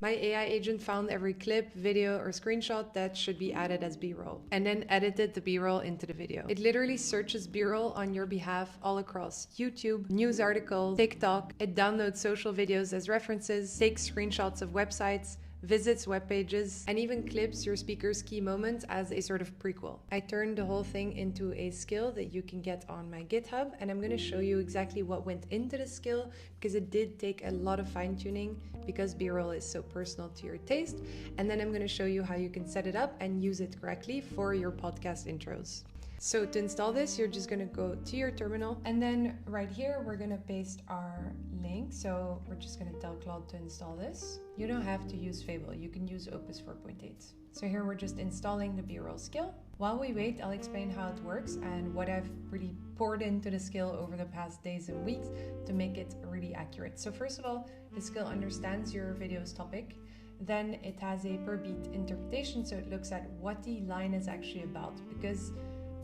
My AI agent found every clip, video, or screenshot that should be added as B-roll, and then edited the B-roll into the video. It literally searches B-roll on your behalf all across YouTube, news articles, TikTok. It downloads social videos as references, takes screenshots of websites, visits web pages, and even clips your speaker's key moments as a sort of prequel. I turned the whole thing into a skill that you can get on my GitHub, and I'm going to show you exactly what went into the skill, because it did take a lot of fine-tuning, because B-roll is so personal to your taste. And then I'm going to show you how you can set it up and use it correctly for your podcast intros. So to install this, you're just going to go to your terminal, and then right here we're going to paste our link. So we're just going to tell Claude to install this. You don't have to use Fable, you can use Opus 4.8. So here we're just installing the B-roll skill. While we wait, I'll explain how it works and what I've really poured into the skill over the past days and weeks to make it really accurate. So first of all, the skill understands your video's topic. Then it has a per beat interpretation, so it looks at what the line is actually about, because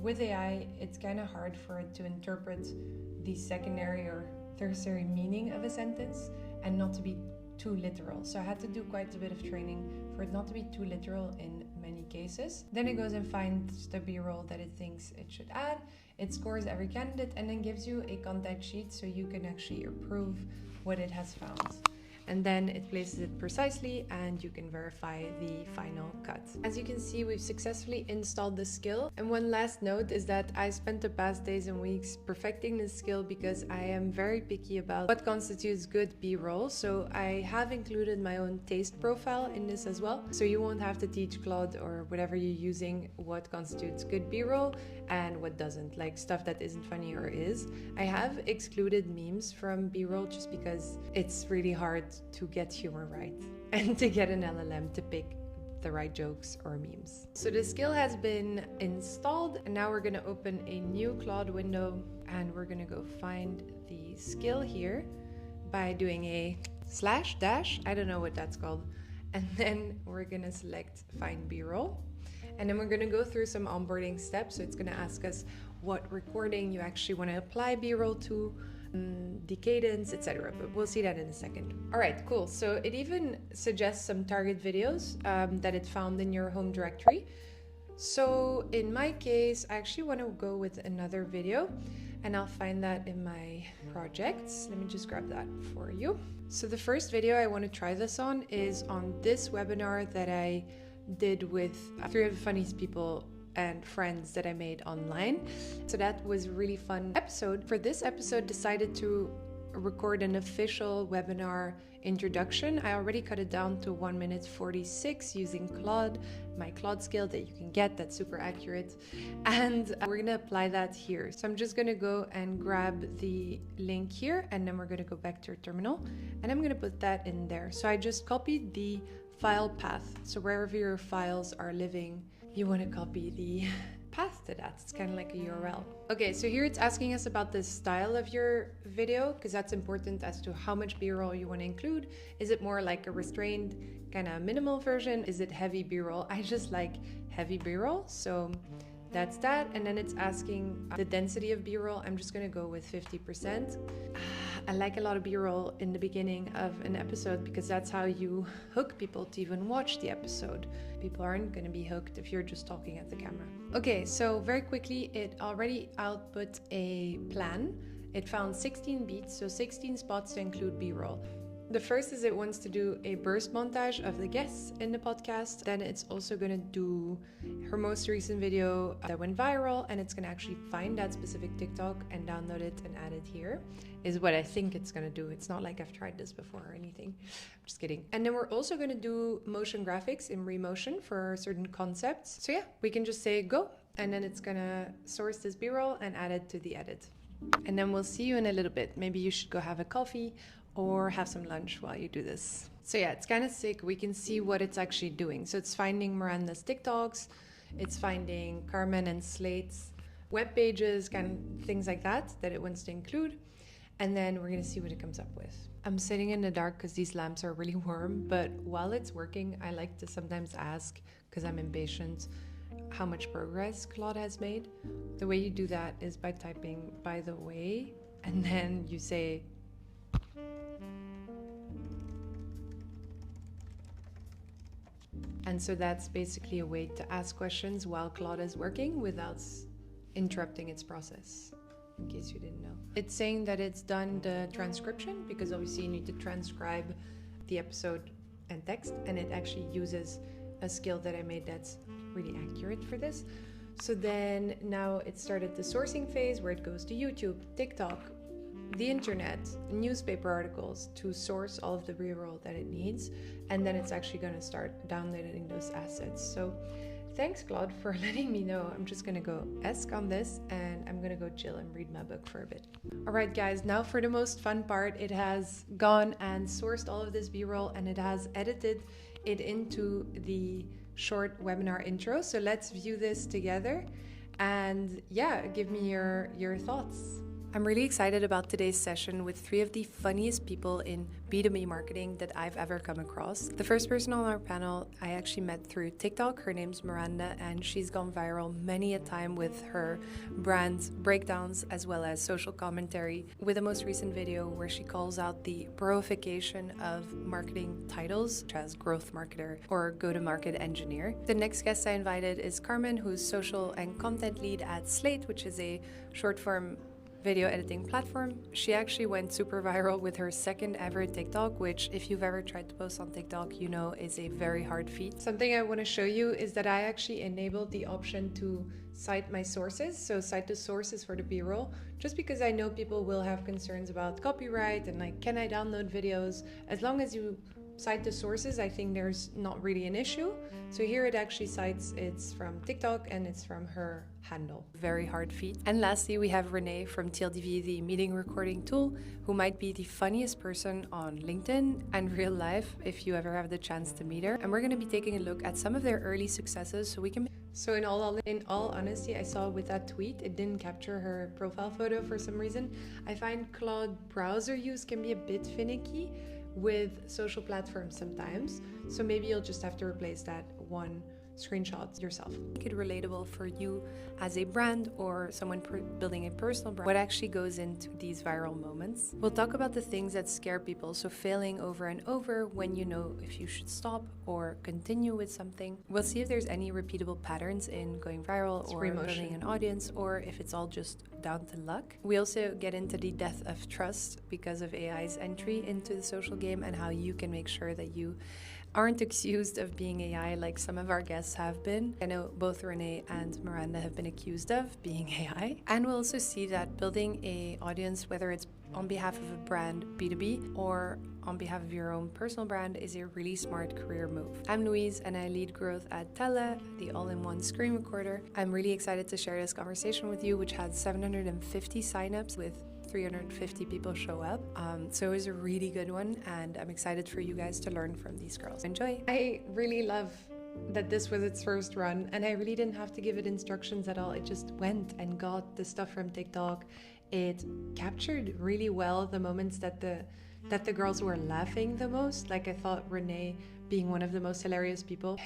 with AI, it's kind of hard for it to interpret the secondary or tertiary meaning of a sentence and not to be too literal. So I had to do quite a bit of training for it not to be too literal in many cases. Then it goes and finds the B-roll that it thinks it should add. It scores every candidate and then gives you a contact sheet so you can actually approve what it has found. And then it places it precisely and you can verify the final cut. As you can see, we've successfully installed the skill. And one last note is that I spent the past days and weeks perfecting this skill because I am very picky about what constitutes good B-roll. So I have included my own taste profile in this as well. So you won't have to teach Claude or whatever you're using what constitutes good B-roll and what doesn't, like stuff that isn't funny or is. I have excluded memes from B-roll just because it's really hard to get humor right and to get an LLM to pick the right jokes or memes. So the skill has been installed, and now we're going to open a new Claude window and we're going to go find the skill here by doing a /dash, I don't know what that's called, and then we're going to select find B-roll, and then we're going to go through some onboarding steps. So it's going to ask us what recording you actually want to apply B-roll to, the cadence, etc. But we'll see that in a second. All right, cool. So it even suggests some target videos that it found in your home directory. So in my case, I actually want to go with another video, and I'll find that in my projects. Let me just grab that for you. So the first video I want to try this on is on this webinar that I did with 3 of the funniest people and friends that I made online. So that was a really fun episode. For this episode, decided to record an official webinar introduction. I already cut it down to 1 minute 46 using Claude, my Claude skill that you can get that's super accurate. And we're gonna apply that here. So I'm just gonna go and grab the link here, and then we're gonna go back to your terminal, and I'm gonna put that in there. So I just copied the file path. So wherever your files are living, you want to copy the path to that. It's kind of like a URL. Okay, so here it's asking us about the style of your video, because that's important as to how much B-roll you want to include. Is it more like a restrained kind of minimal version? Is it heavy B-roll? I just like heavy B-roll, so that's that. And then it's asking the density of B-roll. I'm just going to go with 50%. I like a lot of B-roll in the beginning of an episode because that's how you hook people to even watch the episode. People aren't going to be hooked if you're just talking at the camera. Okay, so very quickly, it already output a plan. It found 16 beats, so 16 spots to include B-roll. The first is it wants to do a burst montage of the guests in the podcast. Then it's also going to do her most recent video that went viral, and it's going to actually find that specific TikTok and download it and add it here, is what I think it's going to do. It's not like I've tried this before or anything. I'm just kidding. And then we're also going to do motion graphics in remotion for certain concepts. So yeah, we can just say go, and then it's going to source this B-roll and add it to the edit. And then we'll see you in a little bit. Maybe you should go have a coffee or have some lunch while you do this. So yeah, it's kind of sick. We can see what it's actually doing. So it's finding Miranda's TikToks, it's finding Carmen and Slate's web pages, kind of things like that it wants to include. And then we're gonna see what it comes up with. I'm sitting in the dark because these lamps are really warm, but while it's working, I like to sometimes ask, because I'm impatient, how much progress Claude has made. The way you do that is by typing "by the way," and then you say And so that's basically a way to ask questions while Claude is working without interrupting its process, in case you didn't know. It's saying that it's done the transcription, because obviously you need to transcribe the episode and text, and it actually uses a skill that I made that's really accurate for this. So then now it started the sourcing phase, where it goes to YouTube, TikTok, the internet, newspaper articles to source all of the b-roll that it needs, and then it's actually going to start downloading those assets. So thanks, Claude, for letting me know. I'm just going to go ESC on this, and I'm going to go chill and read my book for a bit. All right, guys, now for the most fun part. It has gone and sourced all of this b-roll, and it has edited it into the short webinar intro. So let's view this together, and yeah, give me your thoughts. I'm really excited about today's session with 3 of the funniest people in B2B marketing that I've ever come across. The first person on our panel I actually met through TikTok. Her name's Miranda, and she's gone viral many a time with her brand breakdowns as well as social commentary, with the most recent video where she calls out the broification of marketing titles, such as growth marketer or go-to-market engineer. The next guest I invited is Carmen, who's social and content lead at Slate, which is a short-form video editing platform. She actually went super viral with her second ever TikTok, which, if you've ever tried to post on TikTok, you know is a very hard feat. Something I want to show you is that I actually enabled the option to cite my sources, so cite the sources for the b-roll, just because I know people will have concerns about copyright and like, can I download videos? As long as you cite the sources, I think there's not really an issue. So here it actually cites it's from TikTok and it's from her handle. Very hard feat. And lastly, we have Renee from TLDV, the meeting recording tool, who might be the funniest person on LinkedIn and real life if you ever have the chance to meet her. And we're going to be taking a look at some of their early successes so we can... So in all honesty, I saw with that tweet, it didn't capture her profile photo for some reason. I find Claude browser use can be a bit finicky with social platforms sometimes, so maybe you'll just have to replace that one screenshot yourself. Make it relatable for you as a brand or someone building a personal brand. What actually goes into these viral moments? We'll talk about the things that scare people, so failing over and over when you know if you should stop or continue with something. We'll see if there's any repeatable patterns in going viral or building an audience, or if it's all just down to luck. We also get into the death of trust because of AI's entry into the social game, and how you can make sure that you aren't accused of being AI like some of our guests have been. I know both Renee and Miranda have been accused of being AI. And we'll also see that building an audience, whether it's on behalf of a brand B2B or on behalf of your own personal brand, is a really smart career move. I'm Louise and I lead growth at Tella, the all-in-one screen recorder. I'm really excited to share this conversation with you, which had 750 signups with 350 people show up. So it was a really good one, and I'm excited for you guys to learn from these girls. Enjoy! I really love that this was its first run, and I really didn't have to give it instructions at all. It just went and got the stuff from TikTok. It captured really well the moments that the girls were laughing the most. Like, I thought Renee being one of the most hilarious people,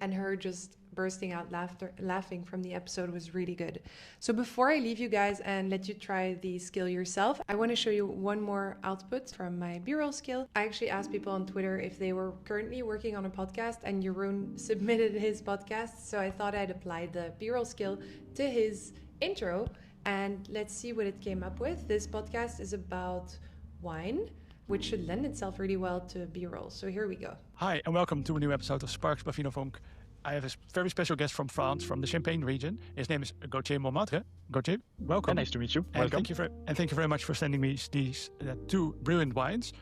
and her just bursting out laughing from the episode was really good. So before I leave you guys and let you try the skill yourself, I want to show you one more output from my b-roll skill. I actually asked people on Twitter if they were currently working on a podcast, and Jeroen submitted his podcast, so I thought I'd apply the b-roll skill to his intro, and let's see what it came up with. This podcast is about wine, which should lend itself really well to b-roll. So here we go. Hi, and welcome to a new episode of Sparks by Vino Vonk. I have a very special guest from France, from the Champagne region. His name is Gauthier Montmartre. Gauthier, welcome. Nice to meet you. And welcome. Thank you very much for sending me these 2 brilliant wines.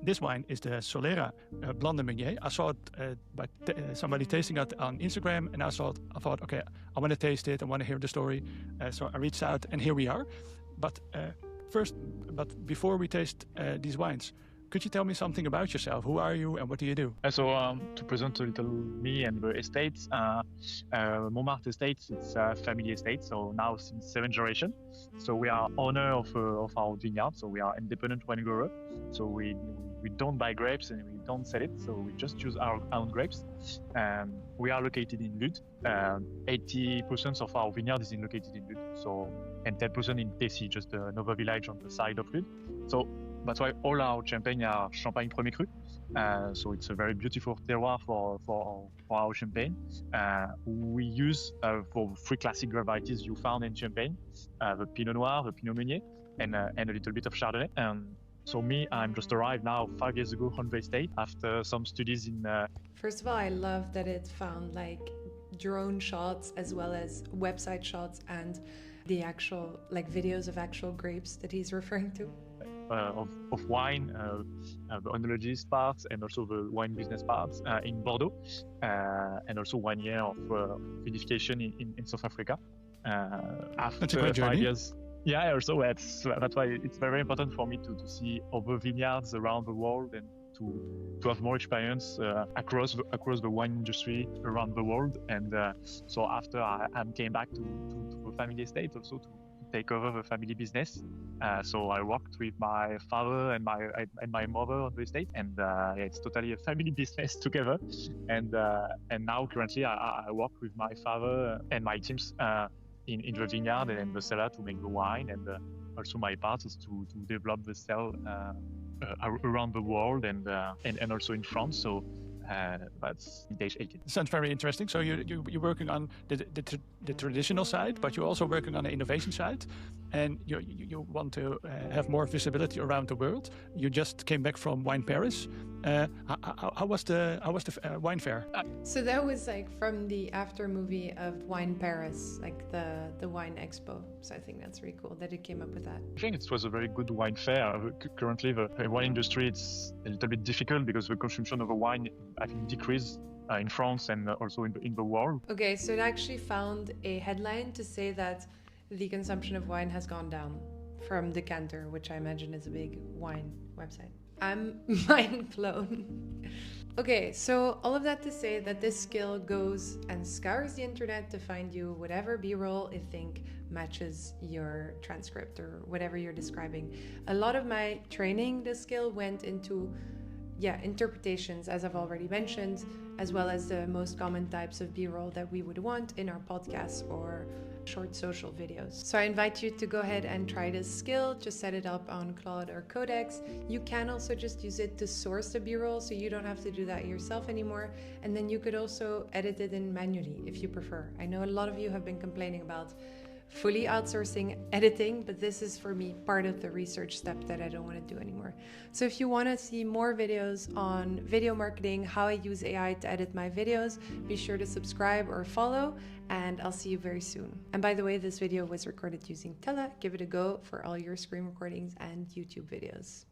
This wine is the Solera Blanc de Meunier. I saw it by somebody tasting it on Instagram, and I thought, okay, I want to taste it. I want to hear the story. So I reached out, and here we are. But before we taste these wines, could you tell me something about yourself? Who are you and what do you do? So to present a little me and the estates, Montmartre Estates, it's a family estate, so now since 7th generation. So we are owner of our vineyard, so we are independent wine grower. So we don't buy grapes and we don't sell it, so we just use our own grapes. We are located in Lude. 80% of our vineyard is located in Lude, and 10% in Tessy, just another village on the side of Lude. So that's why all our champagne are Champagne Premier Cru. So it's a very beautiful terroir for our champagne. We use for three classic varieties you found in Champagne, the Pinot Noir, the Pinot Meunier, and a little bit of Chardonnay. So me, I'm just arrived now 5 years ago on the estate after some studies in. First of all, I love that it found like drone shots as well as website shots and the actual like videos of actual grapes that he's referring to. Of wine, the oenologist parts, and also the wine business parts in Bordeaux, and also 1 year of vinification in South Africa. After That's a great 5 journey. years. Yeah, also that's why it's very important for me to see other vineyards around the world and to have more experience across the wine industry around the world. And so after I came back to the family estate also to take over the family business. So I worked with my father and my mother on the estate, and it's totally a family business together. And now currently I work with my father and my teams in the vineyard and in the cellar to make the wine, and also my part is to develop the cell around the world and also in France. So that's stage 18. Sounds very interesting. So you're working on the traditional side, but you're also working on the innovation side, and you want to have more visibility around the world. You just came back from Wine Paris. How was the wine fair? So that was like from the after movie of Wine Paris, like the wine expo. So I think that's really cool that it came up with that. I think it was a very good wine fair. Currently, the wine industry, it's a little bit difficult because the consumption of the wine, I think, decreased in France and also in the world. Okay, so it actually found a headline to say that the consumption of wine has gone down from Decanter, which I imagine is a big wine website. I'm mind blown. Okay, so all of that to say that this skill goes and scours the internet to find you whatever B-roll it think matches your transcript or whatever you're describing. A lot of my training, this skill went into interpretations, as I've already mentioned, as well as the most common types of B-roll that we would want in our podcasts or short social videos. So I invite you to go ahead and try this skill. Just set it up on Claude or Codex. You can also just use it to source the B-roll, so you don't have to do that yourself anymore. And then you could also edit it in manually if you prefer. I know a lot of you have been complaining about fully outsourcing editing, but this is for me part of the research step that I don't want to do anymore. So if you want to see more videos on video marketing, how I use AI to edit my videos, be sure to subscribe or follow, and I'll see you very soon. And by the way, this video was recorded using Tella. Give it a go for all your screen recordings and YouTube videos.